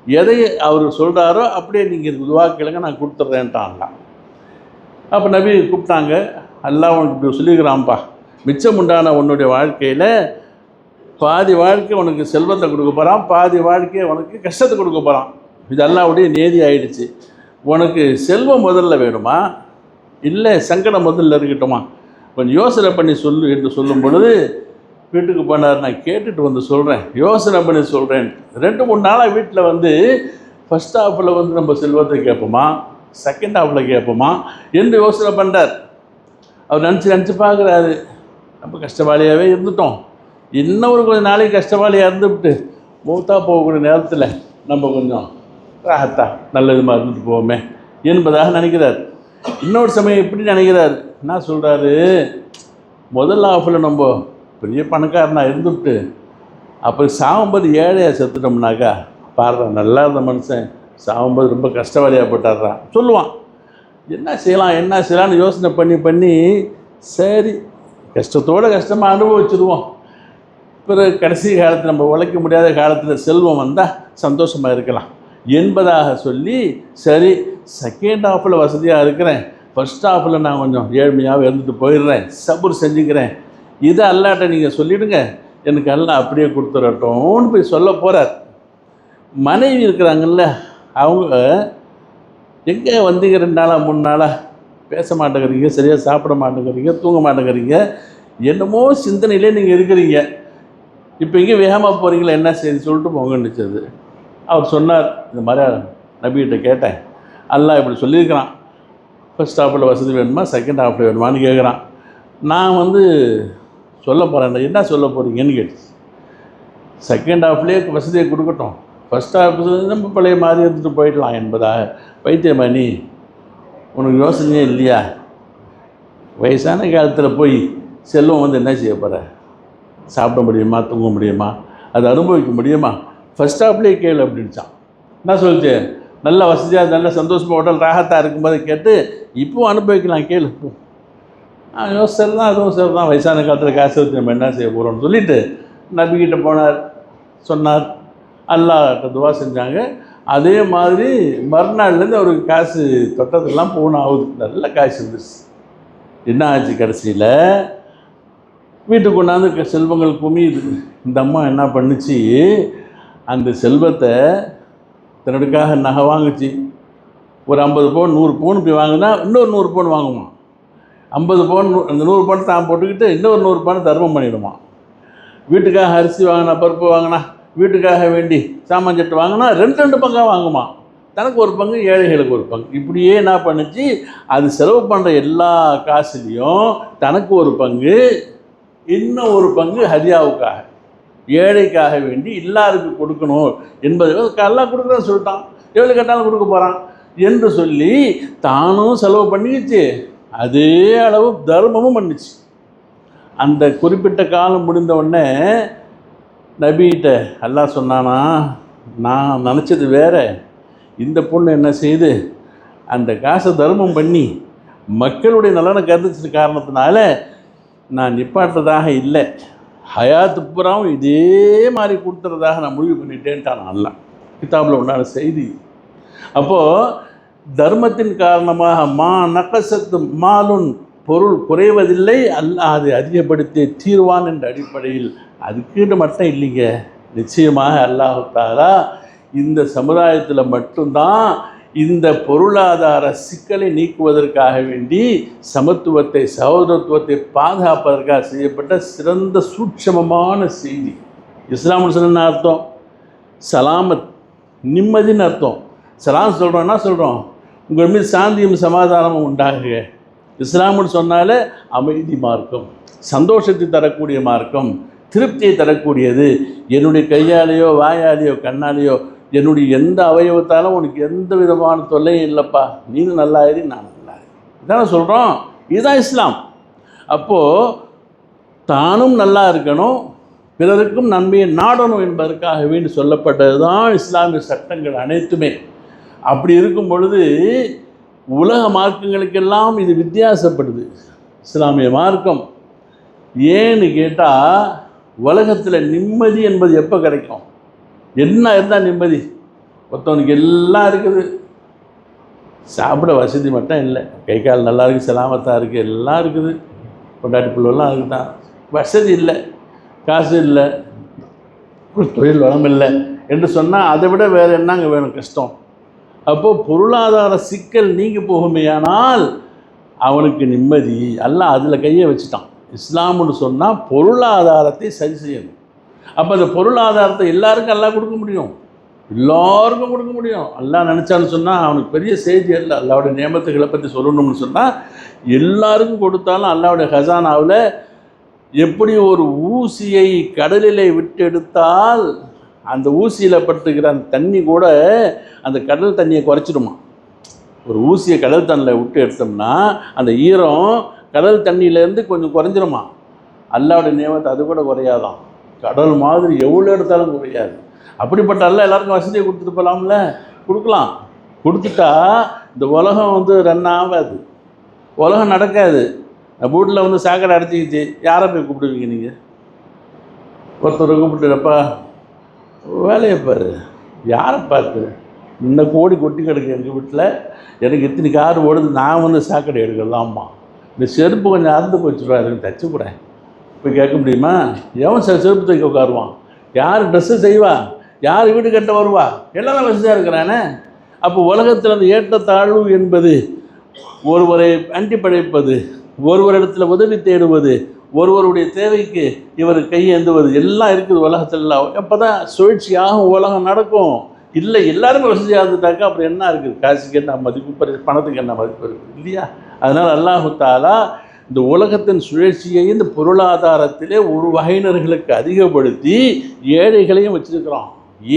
எதை அவர் சொல்கிறாரோ அப்படியே நீங்கள் துவா கேளுங்க, நான் கொடுத்துட்றேன்ட்டான்லாம். அப்போ நபி கூப்பிட்டாங்க, அல்லாஹ் உனக்கு இப்படி சொல்லிக்கிறான்ப்பா, மிச்சம் உண்டான உன்னுடைய வாழ்க்கையில் பாதி வாழ்க்கை உனக்கு செல்வத்தை கொடுக்க போகிறான், பாதி வாழ்க்கையை உனக்கு கஷ்டத்தை கொடுக்க போகிறான். இது அல்லாஹ்வுடைய நேதி ஆயிடுச்சு. உனக்கு செல்வம் முதல்ல வேணுமா, இல்லை சங்கடம் முதல்ல இருக்கட்டுமா, கொஞ்சம் யோசனை பண்ணி சொல்லு என்று சொல்லும் பொழுது வீட்டுக்கு போனார். நான் கேட்டுட்டு வந்து சொல்கிறேன், யோசனை பண்ணி சொல்கிறேன். 2-3 நாளாக வீட்டில் வந்து ஃபஸ்ட் ஹாஃபில் வந்து நம்ம செல்வத்தை கேட்போமா, செகண்ட் ஹாஃபில் கேட்போமா என்று யோசனை பண்ணுறார். அவர் நினச்சி பார்க்குறாரு, நம்ம கஷ்டவாளியாகவே இருந்துட்டோம், இன்னும் ஒரு கொஞ்சம் நாளைக்கு கஷ்டவாளியாக இருந்துவிட்டு மூத்தா போகக்கூடிய நேரத்தில் நம்ம கொஞ்சம் ராகத்தா நல்ல விதமாக இருந்துட்டு போவோமே என்பதாக நினைக்கிறார். இன்னொரு சமயம் எப்படி நினைக்கிறார், என்ன சொல்கிறாரு, முதல் ஹாஃபில் நம்ம பெரிய பணக்காரனாக இருந்துவிட்டு அப்புறம் சாகும்போது ஏழையாக செத்துட்டோம்னாக்கா, பாடுறா நல்லா இருந்த மனுஷன் சாகும்போது ரொம்ப கஷ்டவாளியாக போட்டாடுறான் சொல்லுவான். என்ன செய்யலாம்னு யோசனை பண்ணி சரி கஷ்டத்தோடு கஷ்டமாக அனுபவிச்சுடுவோம், பிறகு கடைசி காலத்தில் நம்ம உழைக்க முடியாத காலத்தில் செல்வம் வந்தால் சந்தோஷமாக இருக்கலாம் என்பதாக சொல்லி, சரி செகண்ட் ஹாஃபில் வசதியாக இருக்கிறேன், ஃபஸ்ட் ஹாஃபில் நான் கொஞ்சம் ஏழ்மையாக இருந்துட்டு போயிடுறேன், சபூர் செஞ்சுக்கிறேன், இதை அல்லாட்ட நீங்கள் சொல்லிவிடுங்க, எனக்கு எல்லாம் அப்படியே கொடுத்துடட்டோன்னு போய் சொல்ல போகிறார். மனைவி இருக்கிறாங்கல்ல, அவங்க எங்கே வந்தீங்க 2 நாளாக 3 நாளாக பேச மாட்டேங்கிறீங்க, சரியாக சாப்பிட மாட்டேங்கிறீங்க, தூங்க மாட்டேங்கிறீங்க, என்னமோ சிந்தனையிலே நீங்கள் இருக்கிறீங்க, இப்போ இங்கே வேகமாக போகிறீங்களா, என்ன செய்தி சொல்லிட்டு போங்கன்னுச்சது. அவர் சொன்னார், இந்த மாதிரி நபிகிட்ட கேட்டேன், அல்லாஹ் இப்படி சொல்லியிருக்கிறான், ஃபஸ்ட் ஹாஃபில் வசதி வேணுமா செகண்ட் ஹாஃபில் வேணுமான்னு கேட்குறான். நான் வந்து சொல்ல போகிறேன், என்ன சொல்ல போகிறீங்கன்னு கேட்டு, செகண்ட் ஹாஃப்லேயே வசதியை கொடுக்கட்டும், ஃபஸ்ட் ஹாஃப் நம்ம பழைய மாதிரி எடுத்துகிட்டு போயிடலாம் என்பதாக. வைத்தியமணி உனக்கு யோசனையே இல்லையா, வயசான காலத்தில் போய் செல்வம் வந்து என்ன செய்ய போகிற, சாப்பிட முடியுமா, தூங்க முடியுமா, அதை அனுபவிக்க முடியுமா, ஃபஸ்ட் ஹாஃப்லேயே கேளு அப்படின்ச்சான். என்ன சொல்லிச்சு, நல்ல வசதியாக நல்ல சந்தோஷமாக உடல் ராகத்தாக இருக்கும்போது கேட்டு இப்போவும் அனுபவிக்கலாம் கேளு. யோசிச்சது தான், அதுவும் சரி தான், வயசான காலத்தில் காசு வச்சு நம்ம என்ன செய்ய போகிறோம்னு சொல்லிவிட்டு நபிக்கிட்ட போனார், சொன்னார், அல்லாஹ்கிட்ட துவா செஞ்சாங்க. அதே மாதிரி மறுநாள்லேருந்து அவருக்கு காசு தொட்டதெல்லாம் போகணும் ஆகுது, நல்ல காசு இருந்துச்சு. என்ன ஆச்சு, கடைசியில் வீட்டுக்கு கொண்டாந்து செல்வங்கள் குமியுது. இந்த அம்மா என்ன பண்ணுச்சு, அந்த செல்வத்தை தன்னுடையக்காக நகை வாங்குச்சு. ஒரு 50 பவுன் 100 பவுன் போய் வாங்கினா இன்னொரு 100 பவுன் வாங்குமா, 50 பவுன் அந்த 100 பவுன் தான் போட்டுக்கிட்டு இன்னொரு 100 பவுன் தர்மம் பண்ணிவிடுமா. வீட்டுக்காக அரிசி வாங்கினா, பருப்பு வாங்கினா, வீட்டுக்காக வேண்டி சாமான் சட்டு வாங்கினா 2 பங்காக வாங்குமா, தனக்கு ஒரு பங்கு, ஏழைகளுக்கு ஒரு பங்கு. இப்படியே என்ன பண்ணுச்சு, அது செலவு பண்ணுற எல்லா காசுலேயும் தனக்கு ஒரு பங்கு, இன்னும் ஒரு பங்கு ஹதியாவுக்காக, ஏழைக்காக வேண்டி எல்லாருக்கும் கொடுக்கணும் என்பது எல்லாம் கொடுக்குறேன்னு சொல்லிட்டான், எவ்வளோ கேட்டாலும் கொடுக்க போகிறான் என்று சொல்லி தானும் செலவு பண்ணிக்கிச்சு, அதே அளவு தர்மமும் பண்ணிச்சு. அந்த குறிப்பிட்ட காலம் முடிந்த உடனே நபிகிட்ட அல்லாஹ் சொன்னானா, நான் நினச்சது வேற, இந்த பொண்ணு என்ன செய்து அந்த காசை தர்மம் பண்ணி மக்களுடைய நலனை கருதிச்ச காரணத்தினால நான் நிப்பாட்டுறதாக இல்லை, ஹயாத்து பூராவும் இதே மாதிரி கொடுத்துறதாக நான் முடிவு பண்ணிட்டேன்ட்டான் அல்லாஹ். கிதாபில் உண்டான செய்தி. அப்போது தர்மத்தின் காரணமாக நகசத்து மாலுன் பொருள் குறைவதில்லை, அல்லாஹ் அதை அதிகப்படுத்தி தீர்வான் என்ற அடிப்படையில். அதுக்குன்னு மட்டும் இல்லைங்க, நிச்சயமாக அல்லாஹ் தஆலா இந்த சமுதாயத்தில் மட்டும்தான் இந்த பொருளாதார சிக்கலை நீக்குவதற்காக வேண்டி சமத்துவத்தை சகோதரத்துவத்தை பாதுகாப்பதற்காக செய்யப்பட்ட சிறந்த சூட்சமமான செய்தி. இஸ்லாம்னு சொன்ன அர்த்தம் சலாமத், நிம்மதின்னு அர்த்தம். சலாம் சொல்கிறோம், என்ன சொல்கிறோம்? உங்கள் மீது சாந்தியும் சமாதானமும் உண்டாகுக. இஸ்லாம்னு சொன்னாலே அமைதி மார்க்கம், சந்தோஷத்தை தரக்கூடிய மார்க்கம், திருப்தியை தரக்கூடியது. என்னுடைய கையாலேயோ வாயாலேயோ கண்ணாலேயோ என்னுடைய எந்த அவயவத்தாலும் உனக்கு எந்த விதமான தொல்லையும் இல்லைப்பா, நீனும் நல்லா இரு நான் நல்லா இரு, இதான சொல்கிறோம். இதுதான் இஸ்லாம். அப்போது தானும் நல்லா இருக்கணும், பிறருக்கும் நன்மையை நாடணும் என்பதற்காக வேண்டி சொல்லப்பட்டது தான் இஸ்லாமிய சட்டங்கள் அனைத்துமே. அப்படி இருக்கும் பொழுது உலக மார்க்கங்களுக்கெல்லாம் இது வித்தியாசப்படுது இஸ்லாமிய மார்க்கம். ஏன்னு கேட்டால், உலகத்தில் நிம்மதி என்பது எப்போ கிடைக்கும்? என்ன இருந்தால் நிம்மதி? ஒருத்தவனுக்கு எல்லாம் இருக்குது, சாப்பிட வசதி மட்டும் இல்லை, கை கால் நல்லா இருக்குது, சலாமத்தாக இருக்குது, எல்லாம் இருக்குது, கொண்டாடி பிள்ளைலாம் இருக்குதான், வசதி இல்லை, காசு இல்லை, தொழில் வளம் இல்லை என்று சொன்னால் அதை விட வேறு என்னங்க வேணும்? கஷ்டம். அப்போது பொருளாதார சிக்கல் நீங்கி போகுமேயானால் அவனுக்கு நிம்மதி. அல்லாஹ் அதில் கையை வச்சுட்டான். இஸ்லாம்னு சொன்னால் பொருளாதாரத்தை சரி செய்யணும். அப்போ அந்த பொருளாதாரத்தை எல்லாருக்கும் அல்லாஹ் கொடுக்க முடியும், எல்லாருக்கும் கொடுக்க முடியும். அல்லாஹ் நினச்சான்னு சொன்னால் அவனுக்கு பெரிய செய்தி அல்ல. அல்லாவுடைய நியமத்துகளை பற்றி சொல்லணும்னு சொன்னால் எல்லாருக்கும் கொடுத்தாலும் அல்லாவுடைய ஹசானாவில் எப்படி ஒரு ஊசியை கடலிலே விட்டு எடுத்தால் அந்த ஊசியில் பட்டுக்கிற அந்த தண்ணி கூட அந்த கடல் தண்ணியை குறைச்சிடுமா. ஒரு ஊசியை கடல் தண்ணியில் விட்டு எடுத்தோம்னா அந்த ஈரம் கடல் தண்ணியிலேருந்து கொஞ்சம் குறைஞ்சிருமா. அல்லாவுடைய நியமத்தை அது கூட குறையாதான். கடல் மாதிரி எவ்வளோ எடுத்தாலும் குறையாது. அப்படிப்பட்ட அல்லாஹ் எல்லாருக்கும் வசதியை கொடுத்துட்டு போகலாம்ல, கொடுக்கலாம். கொடுத்துட்டா இந்த உலகம் ரன் ஆகாது, உலகம் நடக்காது. வீட்டில் சாக்கடை அடைச்சிக்கிச்சு, யாரை போய் கூப்பிடுவீங்க நீங்கள்? ஒருத்தரை கூப்பிட்டுறப்பா வேலையை பாரு, யாரை பார்த்து இன்னும் கோடி கொட்டி கிடக்கு எங்கள் வீட்டில், எனக்கு இத்தனை கார் ஓடுது, நான் சாக்கடை எடுக்கலாமா, இந்த செருப்பு கொஞ்சம் அறுந்து போச்சுருவா, அதுக்கு தச்சு போகிறேன் போய் கேட்க முடியுமா? எவன் செருப்பு தைக்க உட்காருவான்? யார் ட்ரெஸ்ஸு செய்வா? யார் வீடு கட்ட வருவா? எல்லாம் வசதியாக இருக்கிறானே. அப்போ உலகத்தில் அந்த ஏற்றத்தாழ்வு என்பது, ஒருவரை அண்டி படைப்பது, ஒருவரிடத்தில் உதவி தேடுவது, ஒருவருடைய தேவைக்கு இவர் கையேந்துவது எல்லாம் இருக்குது உலகத்தில். அப்போ தான் சுழற்சியாகும், உலகம் நடக்கும். இல்லை எல்லாருமே வசதியாக இருந்துட்டாக்கா அப்புறம் என்ன இருக்குது? காசுக்கு என்ன மதிப்பு, பணத்துக்கு என்ன மதிப்பு இருக்குது? இல்லையா? அதனால் அல்லாஹு தஆலா இந்த உலகத்தின் சுழற்சியை இந்த பொருளாதாரத்திலே ஒரு வகையினர்களுக்கு அதிகப்படுத்தி ஏழைகளையும் வச்சிருக்கிறோம்.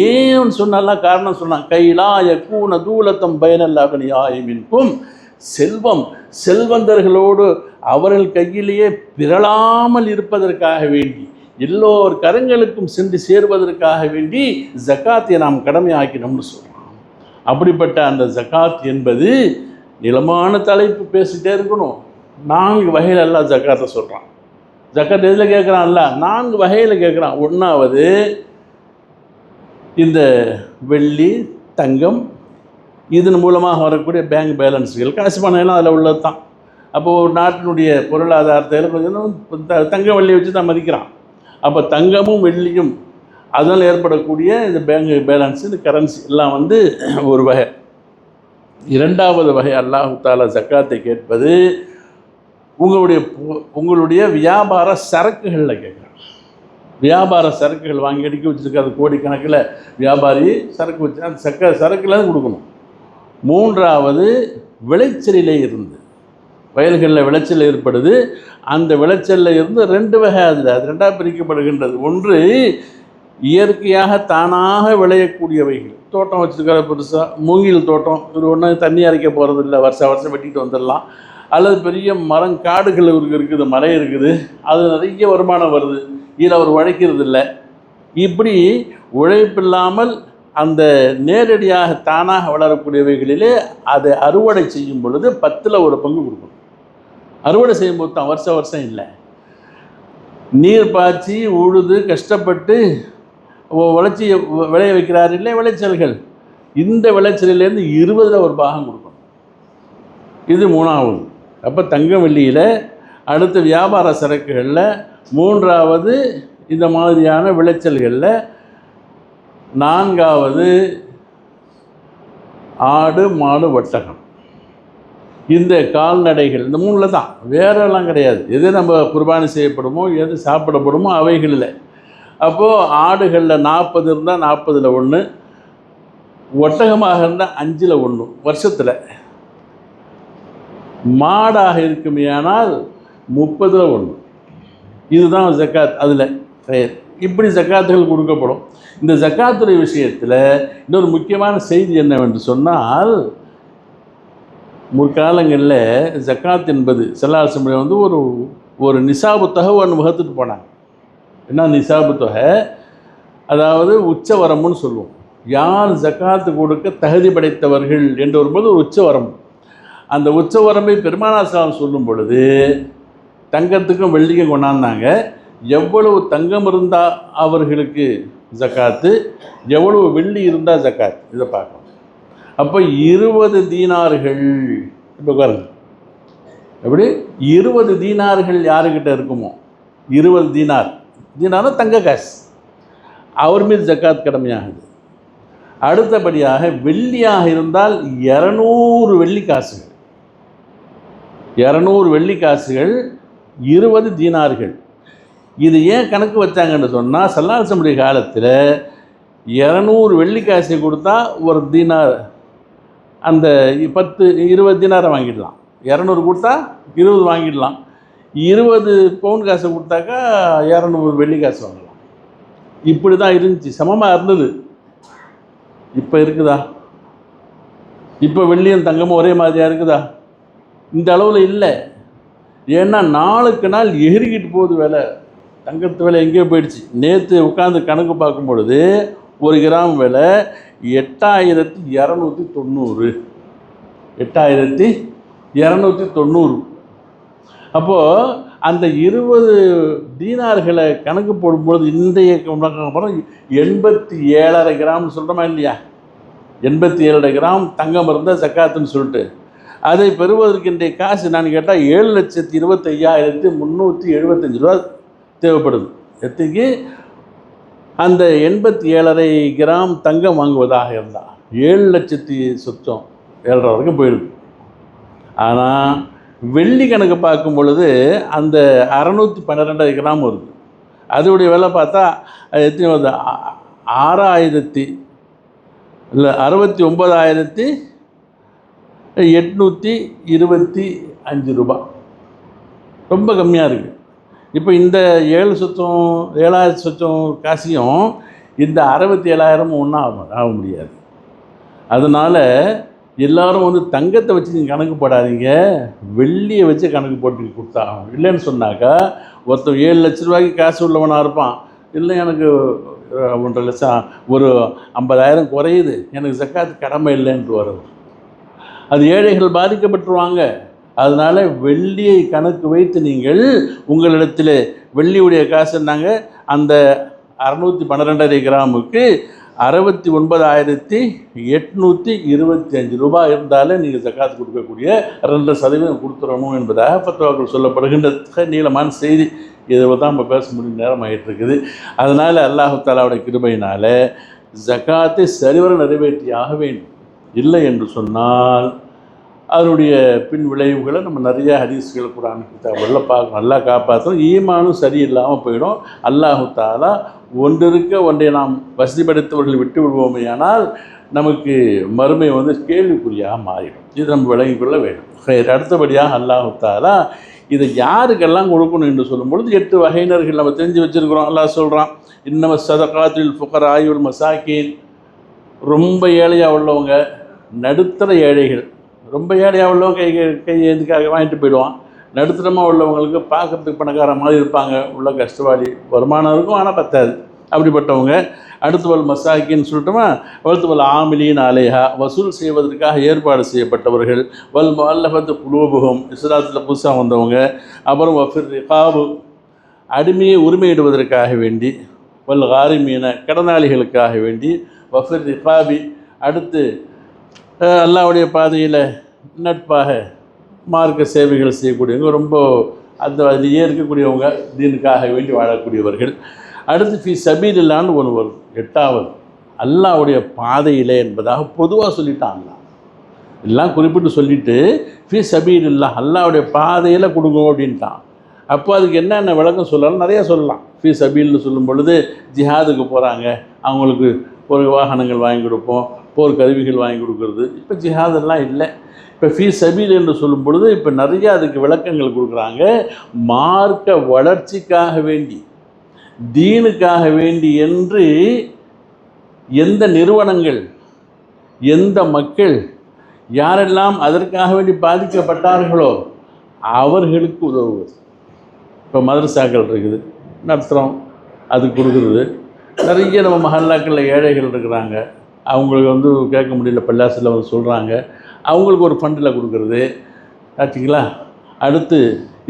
ஏன்னு சொன்னாலாம் காரணம் சொன்னான், கைலா யக்கூன தூலத்தம் பயனல்லாகனியாயமின்கும், செல்வம் செல்வந்தர்களோடு அவர்கள் கையிலேயே பிறளாமல் இருப்பதற்காக வேண்டி, எல்லோர் கரங்களுக்கும் சென்று சேருவதற்காக வேண்டி ஜக்காத்தை நாம் கடமையாக்கினோம்னு சொல்கிறோம். அப்படிப்பட்ட அந்த ஜக்காத் என்பது நிலமான தலைப்பு, பேசிகிட்டே இருக்கணும். 4 வகையில் எல்லாம் ஜக்காத்தை சொல்கிறான். ஜக்காத் எதில் கேட்குறான்ல? 4 வகையில் கேட்குறான். ஒன்றாவது இந்த வெள்ளி தங்கம் இதன் மூலமாக வரக்கூடிய பேங்க் பேலன்ஸுகள், காசு பணம் எல்லாம் அதில் உள்ளது தான். அப்போது ஒரு நாட்டினுடைய பொருளாதாரத்தில் கொஞ்சம் தங்கம் வெள்ளியை வச்சு தான் மதிக்கிறான். அப்போ தங்கமும் வெள்ளியும் அதனால் ஏற்படக்கூடிய இந்த பேங்க் பேலன்ஸு, இந்த கரன்சி எல்லாம் ஒரு வகை. 2வது வகை அல்லாஹ் தஆலா ஜக்காத்தை கேட்பது உங்களுடைய வியாபார சரக்குகளில் கேட்குறாங்க. வியாபார சரக்குகள் வாங்கி அடிக்க வச்சுருக்காது, கோடிக்கணக்கில் வியாபாரி சரக்கு வச்சு அந்த சரக்குலாம் கொடுக்கணும். 3வது விளைச்சலிலே இருந்து, வயல்களில் விளைச்சல் ஏற்படுது, அந்த விளைச்சலில் இருந்து 2 வகை அது 2ஆக பிரிக்கப்படுகின்றது. ஒன்று இயற்கையாக தானாக விளையக்கூடியவைகள், தோட்டம் வச்சுருக்கிற பெருசாக மூங்கில் தோட்டம், இது ஒன்று தண்ணி அரைக்க போகிறது இல்லை, வருஷம் வெட்டிட்டு வந்துடலாம். அல்லது பெரிய மரம் காடுகள் இருக்குது, மலை இருக்குது, அது நிறைய வருமானம் வருது, இதில் அவர் உழைக்கிறது இல்லை. இப்படி உழைப்பில்லாமல் அந்த நேரடியாக தானாக வளரக்கூடியவைகளிலே அதை அறுவடை செய்யும் பொழுது 10ல் 1 பங்கு கொடுக்கணும். அறுவடை செய்யும்போது தான் வருஷம் இல்லை, நீர் பாய்ச்சி உழுது கஷ்டப்பட்டு விளைய வைக்கிறார் இல்லை விளைச்சல்கள், இந்த விளைச்சலிலேருந்து 20ல் 1 பாகம் கொடுக்கணும். இது மூணாவது. அப்போ தங்கம் வெள்ளியில் அடுத்த வியாபார சரக்குகளில் மூன்றாவது இந்த மாதிரியான விளைச்சல்களில், நான்காவது ஆடு மாடு ஒட்டகம். இந்த கால்நடைகள் இந்த மூணில் தான், வேறெல்லாம் கிடையாது. எது நம்ம குர்பானி செய்யப்படுமோ எது சாப்பிடப்படுமோ அவைகளில். அப்போது ஆடுகளில் 40 இருந்தால் 40ல் 1, ஒட்டகமாக இருந்தால் 5ல் 1 வருஷத்தில். மாடாக இருக்குமேயானால் 30ல் 1. இதுதான் ஜக்காத். அதில் இப்படி ஜக்காத்துகள் கொடுக்கப்படும். இந்த ஜக்காத்துடைய விஷயத்தில் இன்னொரு முக்கியமான செய்தி என்னவென்று சொன்னால், முற்காலங்களில் ஜக்காத் என்பது செல்லாசம் வந்து ஒரு நிசாபு தொகை ஒன்று வகுத்துட்டு போனாங்க. என்ன நிசாபு தொகை? அதாவது உச்சவரம்புன்னு சொல்லுவோம். யார் ஜக்காத்து கொடுக்க தகுதி படைத்தவர்கள் என்று வரும்போது ஒரு உச்சவரம்பு. அந்த உச்சவரம்பை பெருமானார் ஸல்லல்லாஹு சொல்லும் பொழுது தங்கத்துக்கும் வெள்ளிக்கும் கொண்டாந்தாங்க. எவ்வளவு தங்கம் இருந்தால் அவர்களுக்கு ஜக்காத்து, எவ்வளவு வெள்ளி இருந்தால் ஜக்காத், இதை பார்க்கணும். அப்போ 20 தீனார்கள். இப்போ பாருங்க, எப்படி 20 தீனார்கள் யாருக்கிட்ட இருக்குமோ, 20 தீனார்னா தங்க காசு, அவர் மீது ஜக்காத் கடமையாகுது. அடுத்தபடியாக வெள்ளியாக இருந்தால் 200 வெள்ளி காசுகள், 200 வெள்ளி காசுகள் 20 தீனார்கள். இது ஏன் கணக்கு வச்சாங்கன்னு சொன்னால், ஸல்லல்லாஹு காலத்தில் 200 வெள்ளி காசை கொடுத்தா ஒரு தீனார், அந்த 20 தீனாரை வாங்கிடலாம். 200 கொடுத்தா 20 வாங்கிடலாம். 20 பவுன் காசை கொடுத்தாக்கா 200 வெள்ளி காசு வாங்கலாம். இப்படி தான் இருந்துச்சு, சமமாக இருந்தது. இப்போ இருக்குதா? இப்போ வெள்ளியும் தங்கமும் ஒரே மாதிரியாக இருக்குதா? இந்த அளவில் இல்லை. ஏன்னா நாளுக்கு நாள் எகிரிக்கிட்டு போகுது விலை. தங்கத்து விலை எங்கேயோ போயிடுச்சு. நேற்று உட்காந்து கணக்கு பார்க்கும் பொழுது 1 கிராம் விலை 8290. 8290. அப்போது அந்த 20 தீனார்களை கணக்கு போடும்பொழுது இன்றைய அப்புறம் 87.5 கிராம்னு சொல்கிறோமா இல்லையா? 87.5 கிராம் தங்கம் இருந்தால் ஜக்காத்துன்னு சொல்லிட்டு, அதை பெறுவதற்கு இன்றைய காசு நான் கேட்டால் 7,25,375 ரூபா தேவைப்படுது. எத்துக்கு அந்த 87.5 கிராம் தங்கம் வாங்குவதாக இருந்தால் 7,00,000 வரைக்கும் போயிடுது. ஆனால் வெள்ளி கணக்கு பார்க்கும் பொழுது அந்த 612 கிராம் வருது. அதோடைய விலை பார்த்தா எத்தனை வருது? 69,825 ரூபா. ரொம்ப கம்மியாக இருக்குது. இப்போ இந்த 7,000 காசையும் இந்த 67,000 ஒன்றா ஆக முடியாது. அதனால் எல்லோரும் வந்து தங்கத்தை வச்சு நீங்கள் கணக்கு போடாதீங்க, வெள்ளியை வச்சு கணக்கு போட்டு கொடுத்தாகும். இல்லைன்னு சொன்னாக்கா ஒருத்தர் 7 லட்ச ரூபாய்க்கு காசு உள்ளவனாக இருப்பான். இல்லை எனக்கு 1.5 லட்சம், ஒரு 50,000 குறையுது, எனக்கு ஜக்காத்து கடமை இல்லைன்ட்டு வரும். அது ஏழைகள் பாதிக்கப்பட்டுருவாங்க. அதனால் வெள்ளியை கணக்கு வைத்து நீங்கள் உங்களிடத்தில் வெள்ளியுடைய காசு இருந்தாங்க அந்த 612 கிராமுக்கு 69,825 ரூபாய் இருந்தாலே நீங்கள் ஜக்காத்து கொடுக்கக்கூடிய 2% கொடுத்துடணும் என்பதாக ஃபத்வாக்கள் சொல்லப்படுகின்ற நீளமான செய்தி. இதை தான் நம்ம பேச முடியும், நேரம் ஆகிட்டு இருக்குது. அதனால் அல்லாஹ் தஆலாவுடைய கிருபையினால் ஜக்காத்தை சரிவர நிறைவேற்றியாக வேண்டும். இல்லை என்று சொன்னால் அதனுடைய பின் விளைவுகளை நம்ம நிறைய ஹதீஸ்கள் குர்ஆன் கிதாபுகளில் பார்க்கணும். நல்லா காப்பாற்றணும். ஈமானும் சரியில்லாமல் போயிடும். அல்லாஹ் தஆலா ஒன்றை நாம் வசதிப்படுத்தவர்கள் விட்டு விடுவோமேயானால் நமக்கு மறுமை வந்து கேள்விக்குறியாக மாறிடும். இது நம்ம விளங்கிக்கொள்ள வேண்டும். அடுத்தபடியாக அல்லாஹ் தஆலா இதை யாருக்கெல்லாம் கொடுக்கணும் என்று சொல்லும்பொழுது 8 வகையினர்கள் நம்ம தெரிஞ்சு வச்சுருக்கிறோம். அல்லாஹ் சொல்கிறான், இன்னம ஸதகாத்துல் ஃபுகராஇ வல் மசாகீன். ரொம்ப ஏழையாக உள்ளவங்க, நடுத்தர ஏழைகள். ரொம்ப ஏழையாக உள்ளவங்க கை எதுக்காக வாங்கிட்டு போயிடுவான். நடுத்தரமாக உள்ளவங்களுக்கு பார்க்குறதுக்கு பணக்கார மாதிரி இருப்பாங்க, உள்ள கஷ்டவாளி, வருமானம் இருக்கும் ஆனால் பத்தாது, அப்படிப்பட்டவங்க. அடுத்து வல் மசாக்கின்னு சொல்லிட்டோமா, அடுத்து வல் ஆமிலீன் அலைஹா, வசூல் செய்வதற்காக ஏற்பாடு செய்யப்பட்டவர்கள். வல் முஅல்லஃபத்து குலூபுஹும், இஸ்லாத்தில் புதுசாக வந்தவங்க. அப்புறம் வஃபிர் ரிகாபு, அடிமையை உரிமையிடுவதற்காக வேண்டி. வல் காரிமீன, கடனாளிகளுக்காக வேண்டி. வஃபிர் ரிகாபி, அடுத்து அல்லாஹ்வுடைய பாதையில் நட்பாக மார்க்க சேவைகள் செய்யக்கூடியவங்க, ரொம்ப அதிலேயே இருக்கக்கூடியவங்க, தீனுக்காக வேண்டி வாழக்கூடியவர்கள். அடுத்து ஃபீ சபீலில்லான்னு ஒன்று வரும், 8வது அல்லாஹ்வுடைய பாதையிலே என்பதாக பொதுவாக சொல்லிட்டாங்க. எல்லாம் குறிப்பிட்டு சொல்லிவிட்டு ஃபீ சபீலில்லாஹ் அல்லாஹ்வுடைய பாதையில் கொடுங்க அப்படின்ட்டான். அப்போ அதுக்கு என்னென்ன விளக்கம் சொல்லலாம், நிறையா சொல்லலாம். ஃபீ சபீல்னு சொல்லும் பொழுது ஜிஹாதுக்கு போகிறாங்க, அவங்களுக்கு ஒரு வாகனங்கள் வாங்கி கொடுப்போம், போர் கருவிகள் வாங்கி கொடுக்குறது. இப்போ ஜிஹாதெல்லாம் இல்லை. இப்போ ஃபீ சபீல் என்று சொல்லும் பொழுது இப்போ நிறையா அதுக்கு விளக்கங்கள் கொடுக்குறாங்க. மார்க்க வளர்ச்சிக்காக வேண்டி, தீனுக்காக வேண்டி என்று எந்த நிறுவனங்கள், எந்த மக்கள் யாரெல்லாம் அதற்காக வேண்டி பாதிக்கப்பட்டார்களோ அவர்களுக்கு உதவுவது. இப்போ மதரசாக்கள் இருக்குது, நடத்துகிறோம், அது கொடுக்குறது. நிறைய நம்ம மஹல்லாக்களில் ஏழைகள் இருக்கிறாங்க, அவங்களுக்கு கேட்க முடியல, பள்ளியாசில் சொல்கிறாங்க, அவங்களுக்கு ஒரு ஃபண்டில் கொடுக்குறது ஆச்சுங்களா. அடுத்து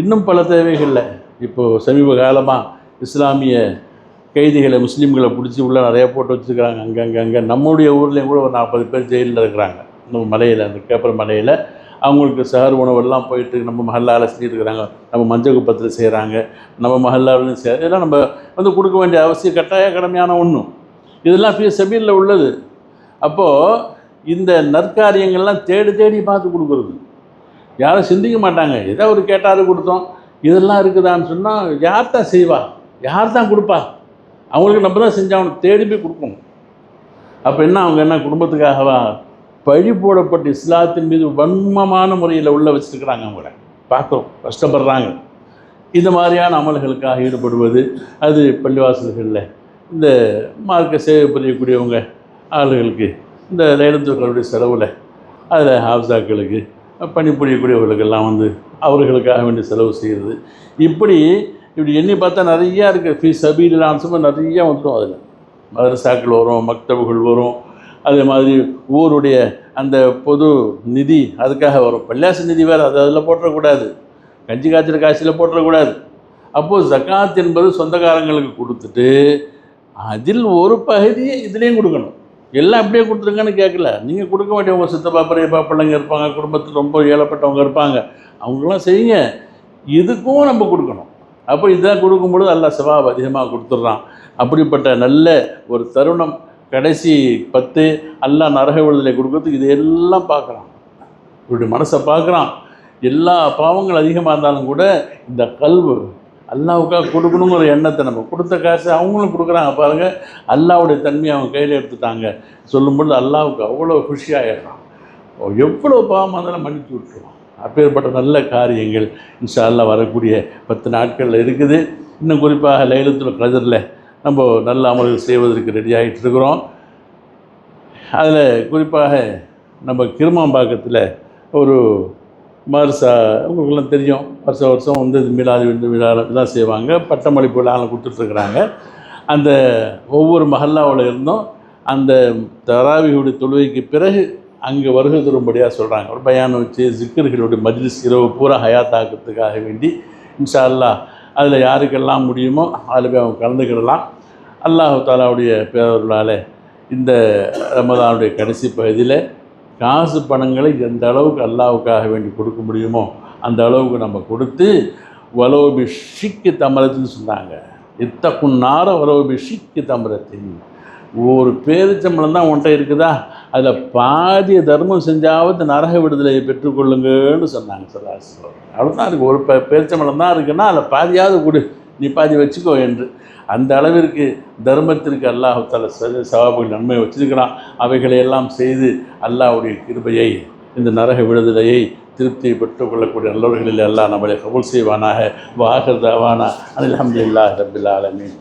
இன்னும் பல தேவைகளில் இப்போது சமீப காலமாக இஸ்லாமிய கைதிகளை, முஸ்லீம்களை பிடிச்சி உள்ளே நிறையா போட்டு வச்சுருக்கிறாங்க. அங்கே நம்முடைய ஊர்லேயும் கூட ஒரு 40 பேர் ஜெயிலில் இருக்கிறாங்க. நம்ம மலையில், அந்த கேப்பர் மலையில் அவங்களுக்கு சஹர் உணவெல்லாம் போயிட்டு நம்ம மஹல்லாவில் செஞ்சுருக்கிறாங்க. நம்ம மஞ்சள் குப்பத்தில் செய்கிறாங்க, நம்ம மஹல்லாவிலையும் இதெல்லாம் நம்ம கொடுக்க வேண்டிய அவசியம், கட்டாய கடமையான ஒன்றும். இதெல்லாம் ஃபீ சபீலில் உள்ளது. அப்போது இந்த நற்காரியங்கள்லாம் தேடி தேடி பார்த்து கொடுக்குறது. யாரும் சிந்திக்க மாட்டாங்க, ஏதோ ஒரு கேட்டாரு கொடுத்தோம், இதெல்லாம் இருக்குதான்னு சொன்னால் யார் தான் செய்வா, யார் தான் கொடுப்பா? அவங்களுக்கு நம்ம தான் செஞ்சால் தேடி போய் கொடுக்கணும். அப்போ அவங்க என்ன குடும்பத்துக்காகவா பழி போடப்பட்டு இஸ்லாத்தின் மீது வன்மமான முறையில் உள்ள வச்சுருக்கிறாங்க. அவங்கள பார்க்குறோம், கஷ்டப்படுறாங்க. இந்த மாதிரியான அமல்களுக்காக ஈடுபடுவது, அது பள்ளிவாசல்களில் இந்த மார்க்க சேவை புரியக்கூடியவங்க ஆளுகளுக்கு இந்த லைலத்துல் செலவில், அதில் ஹாஃபிஸாக்களுக்கு பணிபுரியக்கூடியவர்களுக்கெல்லாம் அவர்களுக்காக வேண்டி செலவு செய்கிறது. இப்படி எண்ணி பார்த்தா நிறையா இருக்குது. ஃபீ சபீலில்லாஹ் சும்மா நிறையா வந்துடும். அதில் மதரசாக்கள் வரும், மக்தபுகள் வரும், அதே மாதிரி ஊருடைய அந்த பொது நிதி அதுக்காக வரும். பள்ளியாசு நிதி வேறு, அது அதில் போட்டுறக்கூடாது, கஞ்சி காய்ச்சல் காய்ச்சலில் போட்டுறக்கூடாது. அப்போது ஜக்காத் என்பது சொந்தக்காரங்களுக்கு கொடுத்துட்டு அதில் ஒரு பகுதியை இதுலேயும் கொடுக்கணும். எல்லாம் அப்படியே கொடுத்துருங்கன்னு கேட்கல. நீங்கள் கொடுக்க வேண்டியவங்க சித்தப்பா பெரியப்பா பிள்ளைங்க இருப்பாங்க, குடும்பத்தில் ரொம்ப ஏழப்பட்டவங்க இருப்பாங்க, அவங்களாம் செய்யுங்க. இதுக்கும் நம்ம கொடுக்கணும். அப்போ இதெல்லாம் கொடுக்கும்பொழுது அல்லாஹ் சவாப் அதிகமாக கொடுத்துட்றான். அப்படிப்பட்ட நல்ல ஒரு தருணம், கடைசி 10 அல்லாஹ் நரக விடுதலை கொடுக்கறதுக்கு இதையெல்லாம் பார்க்குறான். இவருடைய மனசை பார்க்குறான். எல்லா பாவங்கள் அதிகமாக இருந்தாலும் கூட இந்த கல்வு அல்லாஹ்வுக்காக கொடுக்கணுங்கிற எண்ணத்தை, நம்ம கொடுத்த காசு அவங்களும் கொடுக்குறாங்க பாருங்கள், அல்லாஹ்வுடைய தன்மையை அவங்க கையில் எடுத்துட்டாங்க சொல்லும்பொழுது அல்லாஹ்வுக்கு அவ்வளோ குஷியாகிடுறான். எவ்வளோ பாவமாக இருந்தாலும் மன்னித்து விட்டுருவான். அப்பேற்பட்ட நல்ல காரியங்கள் இன்ஷா அல்லாஹ் வரக்கூடிய 10 நாட்களில் இருக்குது. இன்னும் குறிப்பாக லைலத்துல் கத்ரில் நம்ம நல்ல அமல்கள் செய்வதற்கு ரெடி ஆகிட்டு இருக்கிறோம். அதில் குறிப்பாக நம்ம கிருமாம்பாக்கத்தில் ஒரு மதரசா, உங்களுக்கெல்லாம் தெரியும், வருஷம் இது மிலாது விழாலாம் செய்வாங்க, பட்டமளிப்பு விழாலாம் கொடுத்துட்ருக்குறாங்க. அந்த ஒவ்வொரு மஹல்லாவில் இருந்தும் அந்த தராவியுடைய தொழுகைக்கு பிறகு அங்கே வருகை தரும்படியாக சொல்கிறாங்க. ஒரு பயானம் வச்சு ஜிக்கர்களுடைய மஜ்லிஸ் இரவு பூரா ஹயாத்தாக்கிறதுக்காக வேண்டி இன்ஷா அல்லாஹ் அதில் யாருக்கெல்லாம் முடியுமோ அதில் போய் அவங்க கலந்துக்கிடலாம். அல்லாஹ் தாலாவுடைய பேரவர்களால் இந்த ரமதானுடைய கடைசி பகுதியில் காசு பணங்களை எந்த அளவுக்கு அல்லாஹ்வுக்காக வேண்டி கொடுக்க முடியுமோ அந்த அளவுக்கு நம்ம கொடுத்து, வலோபி ஷிக்கு தமரத்தின்னு சொன்னாங்க. இத்தக்குன்னார வலோபி ஷிக்கு தமரத்தின், ஒரு பேரிச்சம்பளம் தான் உன்ட்ட இருக்குதா, அதில் பாதிய தர்மம் செஞ்சாவது நரக விடுதலையை பெற்றுக்கொள்ளுங்கன்னு சொன்னாங்க. சதாசிவம் அவ்வளோதான் இருக்குது. ஒரு பேரிச்சம்பளம் தான் இருக்குன்னா அதில் பாதியாவது கொடு, நீ பாதி வச்சுக்கோ என்று. அந்த அளவிற்கு தர்மத்திற்கு அல்லாஹ் தஆலா சவாபுகள் நன்மையை வச்சிருக்கிறான். அவைகளையெல்லாம் செய்து அல்லாஹ்வுடைய கிருபையை, இந்த நரக விடுதலையை, திருப்தியை பெற்றுக்கொள்ளக்கூடிய நல்லவர்களில் அல்லாஹ் நம்மளை கபூல் செய்வானாக. வாஹிர் தஅவானா அல்ஹம்துலில்லாஹி ரப்பில் ஆலமீன்.